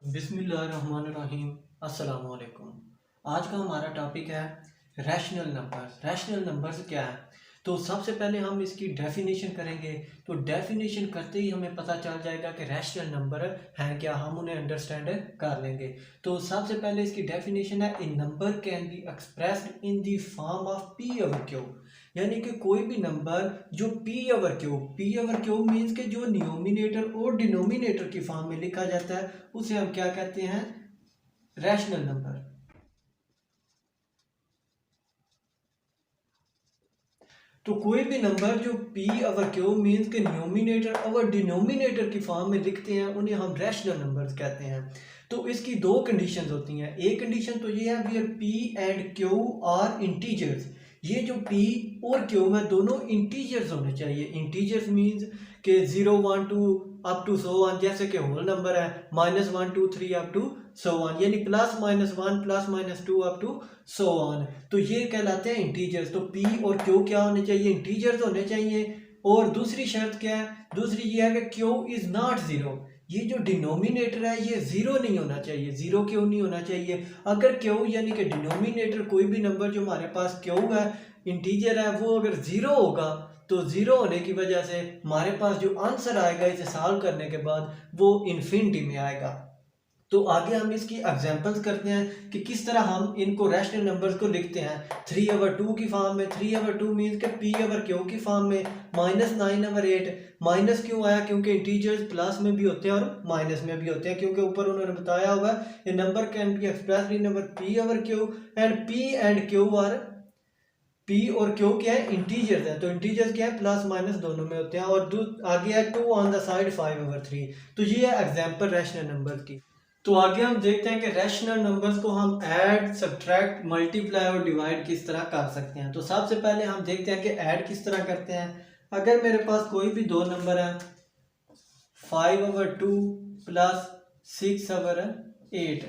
बिस्मिल्लाहिर्रहमानिर्रहीम। अस्सलाम वालेकुम। आज का हमारा टॉपिक है रैशनल नंबर्स। रैशनल नंबर्स क्या है? तो सबसे पहले हम इसकी डेफिनेशन करेंगे। तो डेफिनेशन करते ही हमें पता चल जाएगा कि रैशनल नंबर हैं क्या, हम उन्हें अंडरस्टैंड कर लेंगे। तो सबसे पहले इसकी डेफिनेशन है, a number can be expressed in the form of p over q. यानी कि कोई भी नंबर जो पी ओवर क्यू मीन्स के जो न्यूमिनेटर और डिनोमिनेटर की फॉर्म में लिखा जाता है उसे हम क्या कहते हैं? Rational number. तो कोई भी नंबर जो पी ओवर क्यू मीन्स के न्यूमिनेटर और डिनोमिनेटर की फॉर्म में लिखते हैं उन्हें हम रैशनल नंबर्स कहते हैं। तो इसकी दो कंडीशंस होती हैं। एक कंडीशन तो ये है where P and Q are integers. ये जो पी और क्यू में दोनों इंटीजर्स होने चाहिए। इंटीजर्स मीन्स के 0 1 2 अप टू सो वन, जैसे कि होल नंबर है -1 2 3 अप टू सो वन, यानी +-1 +-2 अप टू सो ऑन। तो ये कहलाते हैं इंटीजर्स। तो पी और क्यू क्या होने चाहिए? इंटीजर्स होने चाहिए। और दूसरी शर्त क्या है? दूसरी ये है कि क्यू इज नॉट जीरो। ये जो डिनोमिनेटर है ये जीरो नहीं होना चाहिए। जीरो क्यों नहीं होना चाहिए? अगर क्यू यानी कि डिनोमिनेटर कोई भी नंबर जो हमारे पास क्यू है, इंटीजर है, वो अगर जीरो होगा तो जीरो होने की वजह से हमारे पास जो आंसर आएगा इसे सॉल्व करने के बाद वो इन्फिनिटी में आएगा। तो आगे हम इसकी एग्जांपल्स करते हैं कि किस तरह हम इनको रैशनल नंबर्स को लिखते हैं। 3/2 की फॉर्म में। 3/2 मीन्स के पी ओवर क्यू की फॉर्म में। -9/8। माइनस क्यों आया? क्योंकि इंटीजर्स प्लस में भी होते हैं और माइनस में भी होते हैं, क्योंकि ऊपर उन्होंने बताया होगा ये number can be expressed in number P over Q and Q are. P और क्यू क्या है? इंटीजर्स है। तो इंटीजर्स क्या है? प्लस माइनस दोनों में होते हैं। और आगे है 2 ऑन द साइड 5/3। तो ये है एग्जांपल रैशनल नंबर की। तो आगे हम देखते हैं कि रैशनल नंबर्स को हम ऐड, सब्ट्रैक्ट, मल्टीप्लाई और डिवाइड किस तरह कर सकते हैं। तो सबसे पहले हम देखते हैं कि ऐड किस तरह करते हैं। अगर मेरे पास कोई भी दो नंबर है 5/2 प्लस 6/8,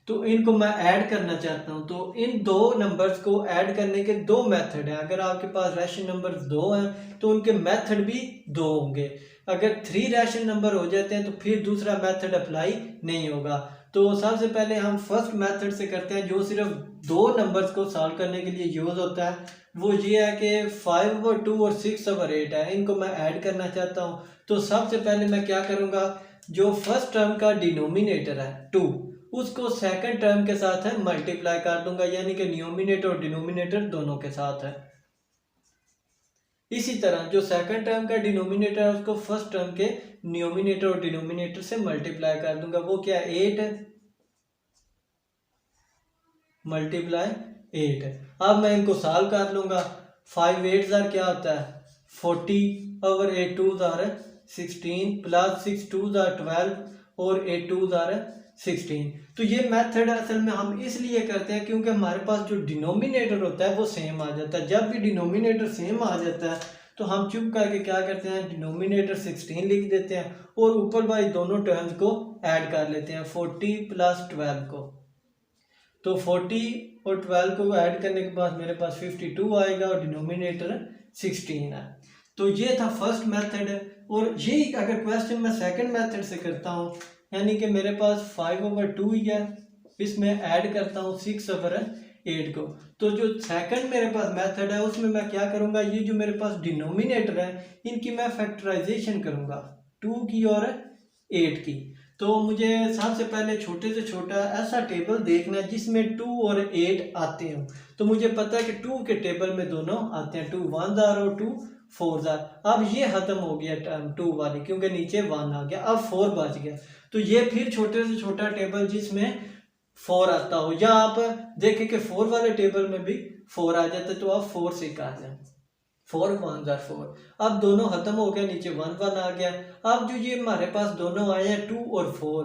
तो इनको मैं ऐड करना चाहता हूं। तो इन दो नंबर्स को ऐड करने के दो मेथड हैं। अगर आपके पास रैशनल नंबर दो हैं तो उनके मेथड भी दो होंगे। अगर 3 रैशनल नंबर हो जाते हैं तो फिर दूसरा मेथड अप्लाई नहीं होगा। तो सबसे पहले हम फर्स्ट मेथड से करते हैं जो सिर्फ दो नंबर्स को सॉल्व करने के लिए यूज होता है। वो ये है कि 5/2 और 6/8 है, इनको मैं ऐड करना चाहता हूँ। तो सबसे पहले मैं क्या करूँगा, जो फर्स्ट टर्म का डिनोमिनेटर है 2, उसको सेकंड टर्म के साथ है मल्टीप्लाई कर दूंगा, यानी कि न्यूमिनेटर और डिनोमिनेटर दोनों के साथ है। इसी तरह जो सेकंड टर्म का डिनोमिनेटर है उसको फर्स्ट टर्म के न्यूमिनेटर और डिनोमिनेटर से मल्टीप्लाई कर दूंगा। वो क्या है? 8 मल्टीप्लाई 8। अब मैं इनको सॉल्व कर लूंगा। 5 8 क्या होता है? 40/8 2 16 प्लस 6 2 12 और 8 2 16। तो ये मेथड असल में हम इसलिए करते हैं क्योंकि हमारे पास जो डिनोमिनेटर होता है वो सेम आ जाता है। जब भी डिनोमिनेटर सेम आ जाता है तो हम चुप करके क्या करते हैं, डिनोमिनेटर 16 लिख देते हैं और ऊपर वाली दोनों टर्म्स को ऐड कर लेते हैं, 40 प्लस 12 को। तो 40 और 12 को ऐड करने के बाद मेरे पास 52 आएगा और डिनोमिनेटर 16 है। तो ये था फर्स्ट मेथड। और यही अगर क्वेश्चन मैं सेकंड मेथड से करता हूँ, यानी कि मेरे पास 5/2 ही है, इसमें ऐड करता हूँ 6/8 को। तो जो सेकंड मेरे पास मेथड है उसमें मैं क्या करूँगा, ये जो मेरे पास डिनोमिनेटर है इनकी मैं फैक्टराइजेशन करूँगा 2 की और 8 की। तो मुझे सबसे पहले छोटे से छोटा ऐसा टेबल देखना है जिसमें 2 और 8 आते हो। तो मुझे पता है कि 2 के टेबल में दोनों आते हैं, 2 1 और 2 4। अब ये खत्म हो गया टर्म 2 वाली क्योंकि नीचे 1 आ गया, अब 4 बच गया। तो ये फिर छोटे से छोटा टेबल जिसमें 4 आता हो, या आप देखें कि 4 वाले टेबल में भी 4 आ जाता है, तो आप 4 से आ जाए। 4 1 4। अब दोनों खत्म हो गया, नीचे 1 1 आ गया। अब जो ये हमारे पास दोनों आए हैं 2 और 4,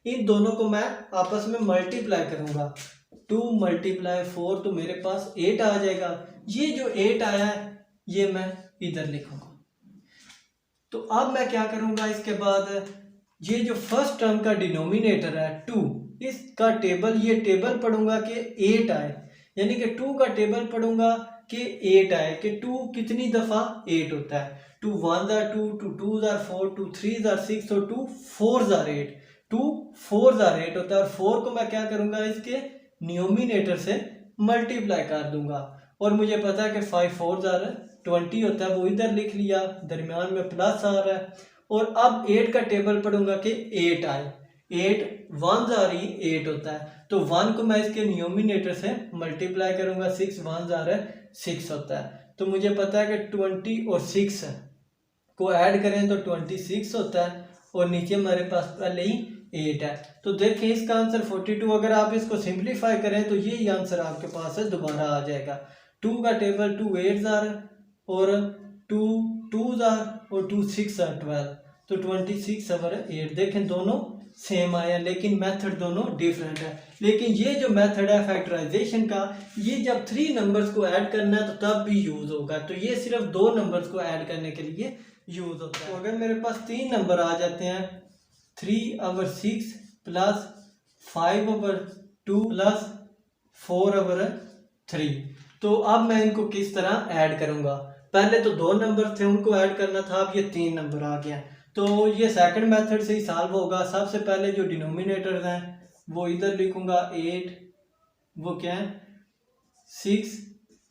इन दोनों को मैं आपस में मल्टीप्लाई करूंगा। 2 × 4 तो मेरे पास 8 आ जाएगा। ये जो 8 आया है ये मैं इधर लिखूंगा। तो अब मैं क्या करूंगा, इसके बाद ये जो फर्स्ट टर्म का डिनोमिनेटर है 2, इसका टेबल, ये टेबल पढ़ूंगा कि 8 आए, यानी कि 2 का टेबल पढ़ूंगा कि 8 आए, कि 2 कितनी दफा 8 होता है। 2 1 2, 2 2 4, 2 3 6 और 2 4 8। 2 4 ज़ार 8 होता है और 4 को मैं क्या करूँगा इसके न्यूमिनेटर से मल्टीप्लाई कर दूंगा और मुझे पता है कि 5 4 ज़ार 20 होता है, वो इधर लिख लिया, दरमियान में प्लस आ रहा है। और अब 8 का टेबल पढ़ूंगा कि 8 आए, 8 1 ज़ार ही 8 होता है, तो 1 को मैं इसके न्यूमिनेटर से मल्टीप्लाई करूंगा, 6 1 ज़ार 6 होता है। तो मुझे पता है कि 20 और 6 को ऐड करें तो 26 होता है और नीचे हमारे पास पहले ही 8 है। तो देखिए इसका आंसर 42। अगर आप इसको सिंप्लीफाई करें तो यही आंसर आपके पास है, दोबारा आ जाएगा। 2 का टेबल 2 8 ज़ार और 2 2 ज़ार और 2 6 ज़ार 12, तो 26 ओवर 8। देखें दोनों सेम आया लेकिन मेथड दोनों डिफरेंट है। लेकिन ये जो मेथड है फैक्टराइजेशन का, ये जब 3 नंबर्स को ऐड करना है तो तब भी यूज होगा। तो ये सिर्फ 2 नंबर्स को ऐड करने के लिए यूज होता है। तो अगर मेरे पास 3 नंबर आ जाते हैं 3 over 6 plus 5 over 2 plus 4 over 3, तो अब मैं इनको किस तरह ऐड करूंगा। पहले तो 2 नंबर थे उनको ऐड करना था, अब ये 3 नंबर आ गया, तो ये सेकंड मेथड से ही सॉल्व होगा। सबसे पहले जो डिनोमिनेटर्स हैं वो इधर लिखूंगा 8, वो क्या है 6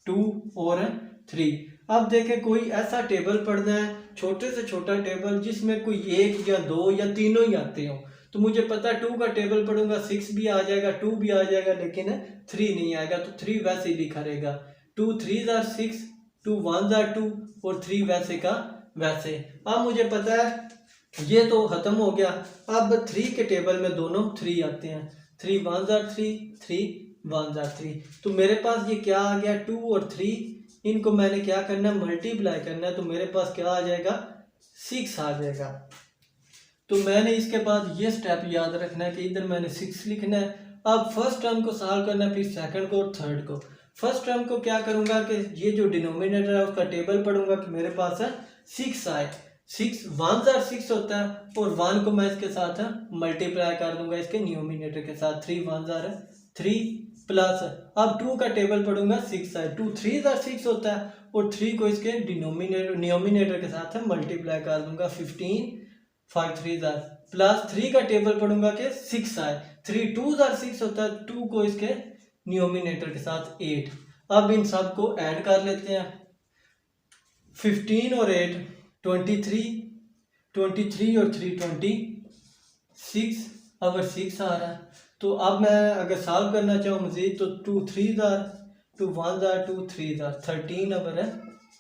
2 और 3। अब देखें कोई ऐसा टेबल पढ़ना है, छोटे से छोटा टेबल जिसमें कोई 1 या 2 या तीनों ही आते हो। तो मुझे पता है 2 का टेबल पढ़ूंगा 6 भी आ जाएगा 2 भी आ जाएगा लेकिन 3 नहीं आएगा, तो 3 वैसे ही लिखा रहेगा। 2 3 ज़ार 6, 2 1 ज़ार 2 और 3 वैसे का वैसे। अब मुझे पता है ये तो खत्म हो गया। अब 3 के टेबल में दोनों 3 आते हैं, 3 1 ज़ार 3, 3 1 ज़ार 3, तो मेरे पास ये क्या आ गया 2 और 3, इनको मैंने क्या करना है मल्टीप्लाई करना है, तो मेरे पास क्या आ जाएगा 6 आ जाएगा। तो मैंने इसके बाद ये स्टेप याद रखना है कि इधर मैंने 6 लिखना है। अब फर्स्ट टर्म को सॉल्व करना है, फिर सेकंड को और थर्ड को। फर्स्ट टर्म को क्या करूंगा कि ये जो डिनोमिनेटर है उसका टेबल पढ़ूंगा कि मेरे पास है 6 आए, 6 1 ज़ार 6 होता है और 1 को मैं इसके साथ मल्टीप्लाई कर दूंगा इसके न्यूमिनेटर के साथ, 3 1 ज़ार 3 प्लस अब 2 का टेबल पढ़ूंगा 6 आए, 2 3 ज़ार 6 होता है और 3 को इसके न्यूमिनेटर के साथ मल्टीप्लाई कर दूंगा, 15 5 3 ज़ार प्लस 3 का टेबल पढ़ूंगा कि 6 आए, 3 2 ज़ार 6 होता है, 2 को इसके न्यूमिनेटर के साथ 8। अब इन सब को ऐड कर लेते हैं, 15 और 8 23, 23 और 3 26 ओवर 6 आ रहा है। तो अब मैं अगर सॉल्व करना चाहूँ मजीद तो 2 3 ज़ार 2 1 ज़ार 2 3 ज़ार 13 ओवर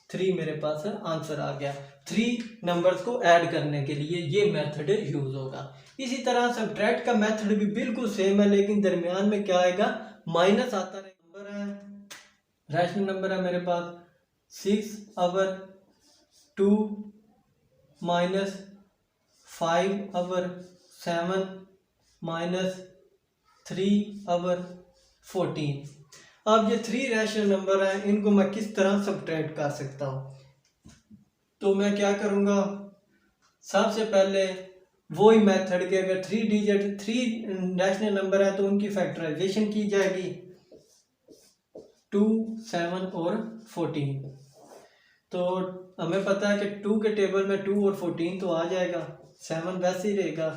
3 मेरे पास आंसर आ गया। 3 नंबर्स को ऐड करने के लिए ये मेथड यूज होगा। इसी तरह सब्ट्रैक्ट का मेथड भी बिल्कुल सेम है लेकिन दरमियान में क्या आएगा माइनस आता है। नंबर है रैशनल नंबर है मेरे पास 6 over 2 minus 5 over 7 minus 3 over 14। अब ये 3 रैशनल नंबर हैं, इनको मैं किस तरह सब्ट्रैक्ट कर सकता हूँ। तो मैं क्या करूँगा, सबसे पहले वही मेथड के अगर 3 रैशनल नंबर है तो उनकी फैक्टराइजेशन की जाएगी, 2 7 और 14। तो हमें पता है कि 2 के टेबल में 2 और 14 तो आ जाएगा, 7 वैसे ही रहेगा।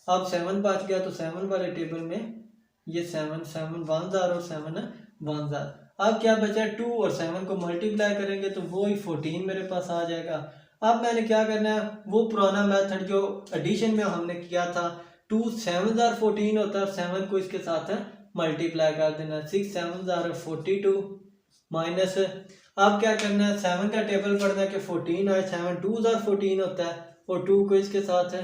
अब 7 बच गया तो 7 वाले टेबल में ये 7 7 1 ज़ार और 7 1 ज़ार। अब क्या बचा 2 और 7 को मल्टीप्लाई करेंगे तो वो ही 14 मेरे पास आ जाएगा। अब मैंने क्या करना है, वो पुराना मेथड जो एडिशन में हमने किया था, 2 7 ज़ार 14 होता है, 7 को इसके साथ मल्टीप्लाई कर देना, 6 7 ज़ार 42 माइनस। अब क्या करना है 7 का टेबल पढ़ना है कि 14 आए, 7 2 ज़ार 14 होता है और 2 को इसके साथ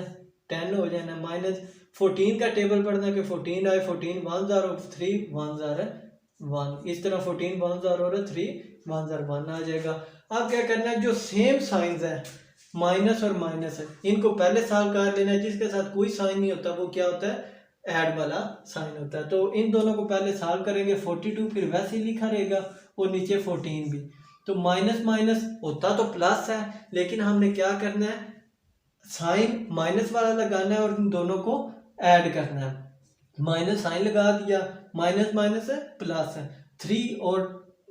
10 हो जाना, माइनस 14 का टेबल पढ़ना है कि 14 आए, 14 1 ज़ार और 3 1 ज़ार 1, इस तरह 14 1 ज़ार और 3 1 ज़ार 1 आ जाएगा। अब क्या करना है, जो सेम साइंस है माइनस और माइनस है इनको पहले सॉल्व कर लेना है, जिसके साथ कोई साइन नहीं होता वो क्या होता है ऐड वाला साइन होता है। तो इन दोनों को पहले सॉल्व करेंगे, 42 फिर वैसे ही लिखा रहेगा और नीचे 14 भी, तो माइनस माइनस होता तो प्लस है लेकिन हमने क्या करना है साइन माइनस वाला लगाना है और इन दोनों को ऐड करना है। माइनस साइन लगा दिया, माइनस माइनस है प्लस है, 3 और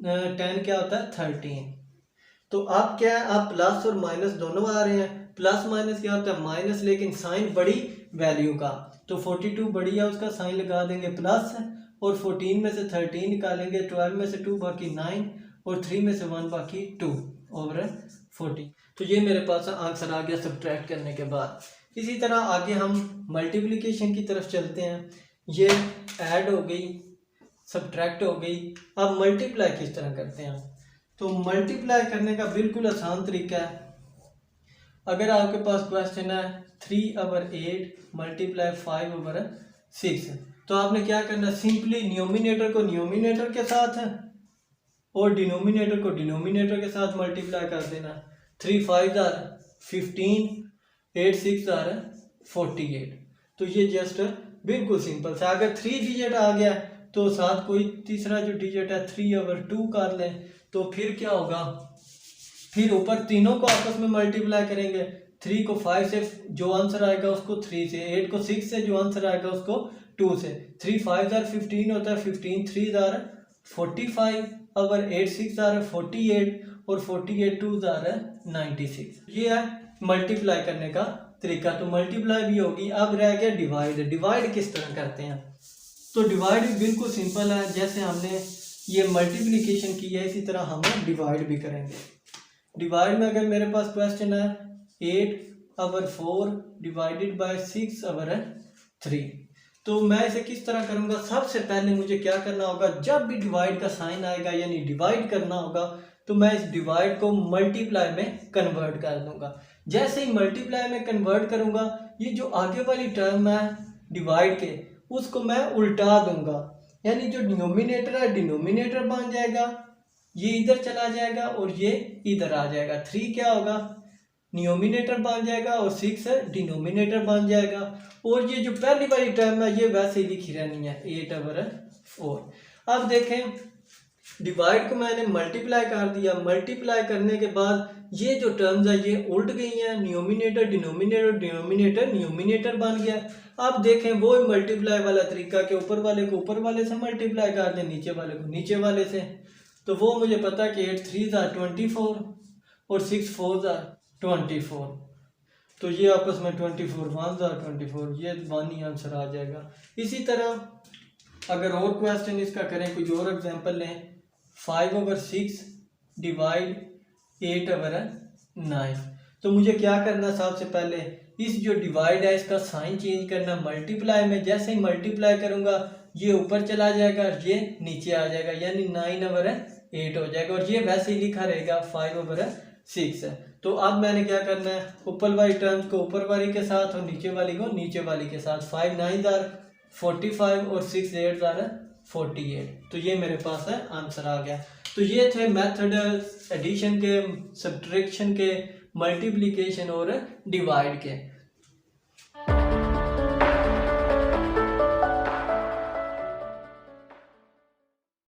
10 क्या होता है 13। तो अब क्या है, आप प्लस और माइनस दोनों आ रहे हैं, प्लस माइनस क्या होता है माइनस, लेकिन साइन बड़ी वैल्यू का, तो 42 बड़ी है, उसका साइन लगा देंगे प्लस, और 14 में से 13 निकालेंगे, 12 में से 2 बाकी 9, और 3 में से 1 बाकी 2 ओवर 40। तो ये मेरे पास आंसर आ गया सब्ट्रैक्ट करने के बाद। इसी तरह आगे हम मल्टीप्लिकेशन की तरफ चलते हैं। ये ऐड हो गई, सब्ट्रैक्ट हो गई। अब मल्टीप्लाई किस तरह करते हैं? तो मल्टीप्लाई करने का बिल्कुल आसान तरीका है। अगर आपके पास क्वेश्चन है 3/8 मल्टीप्लाई 5/6, तो आपने क्या करना, सिंपली न्यूमिनेटर को न्यूमिनेटर के साथ और डिनोमिनेटर को डिनोमिनेटर के साथ मल्टीप्लाई कर देना। 3 5 15, 8 6 48। तो ये जस्ट बिल्कुल सिंपल सा। अगर 3 डिजिट आ गया तो साथ कोई तीसरा जो डिजिट है 3/2 कर लें, तो फिर क्या होगा, फिर ऊपर तीनों को आपस में मल्टीप्लाई करेंगे। 3 को 5 से जो आंसर आएगा उसको 3 से, 8 को 6 से जो आंसर आएगा उसको 2 से। 3 5 15 होता है, 15 3 45 अगर 8 6 48, और 48 2 96। ये है मल्टीप्लाई करने का तरीका। तो मल्टीप्लाई भी होगी। अब रह गया डिवाइड। डिवाइड किस तरह करते हैं? तो डिवाइड भी बिल्कुल सिंपल है। जैसे हमने ये मल्टीप्लिकेशन की है, इसी तरह हम डिवाइड भी करेंगे। डिवाइड में अगर मेरे पास क्वेश्चन है 8/4 डिवाइडेड बाय 6/3, तो मैं इसे किस तरह करूंगा? सबसे पहले मुझे क्या करना होगा, जब भी डिवाइड का साइन आएगा यानी डिवाइड करना होगा, तो मैं इस डिवाइड को मल्टीप्लाई में कन्वर्ट कर दूंगा। जैसे ही मल्टीप्लाई में कन्वर्ट करूंगा, ये जो आगे वाली टर्म है डिवाइड के, उसको मैं उल्टा दूंगा, यानी जो डिनोमिनेटर है डिनोमिनेटर बन जाएगा, ये इधर चला जाएगा और ये इधर आ जाएगा। 3 क्या होगा, न्यूमिनेटर बन जाएगा, और 6 डिनोमिनेटर बन जाएगा। और ये जो पहली वाली टर्म है ये वैसे ही लिखी रहनी है 8/4। अब देखें, डिवाइड को मैंने मल्टीप्लाई कर दिया। मल्टीप्लाई करने के बाद ये जो टर्म्स है ये उल्ट गई हैं, न्यूमिनेटर डिनोमिनेटर, डिनोमिनेटर न्यूमिनेटर बन गया। अब देखें वो मल्टीप्लाई वाला तरीका के ऊपर वाले को ऊपर वाले से मल्टीप्लाई कर दें, नीचे वाले को नीचे वाले से। तो वो मुझे पता है कि 8 3 24 और 6 4 24। तो ये आपस में 24 1 24, ये 1 ही आंसर आ जाएगा। इसी तरह अगर और क्वेश्चन इसका करें, कोई और एग्जांपल लें, 5/6 डिवाइड 8/9। तो मुझे क्या करना, सबसे पहले इस जो डिवाइड है इसका साइन चेंज करना मल्टीप्लाई में। जैसे ही मल्टीप्लाई करूंगा ये ऊपर चला जाएगा, ये नीचे आ जाएगा, यानी 9/8 हो जाएगा, और ये वैसे ही लिखा रहेगा 5/6 है। तो अब मैंने क्या करना है, ऊपर वाली टर्म्स को ऊपर वाली के साथ और नीचे वाली को नीचे वाली के साथ। 5 9 45 और 6 8 48। तो ये मेरे पास है आंसर आ गया। तो ये थे मेथड एडिशन के, सब्ट्रैक्शन के, मल्टीप्लिकेशन और डिवाइड के।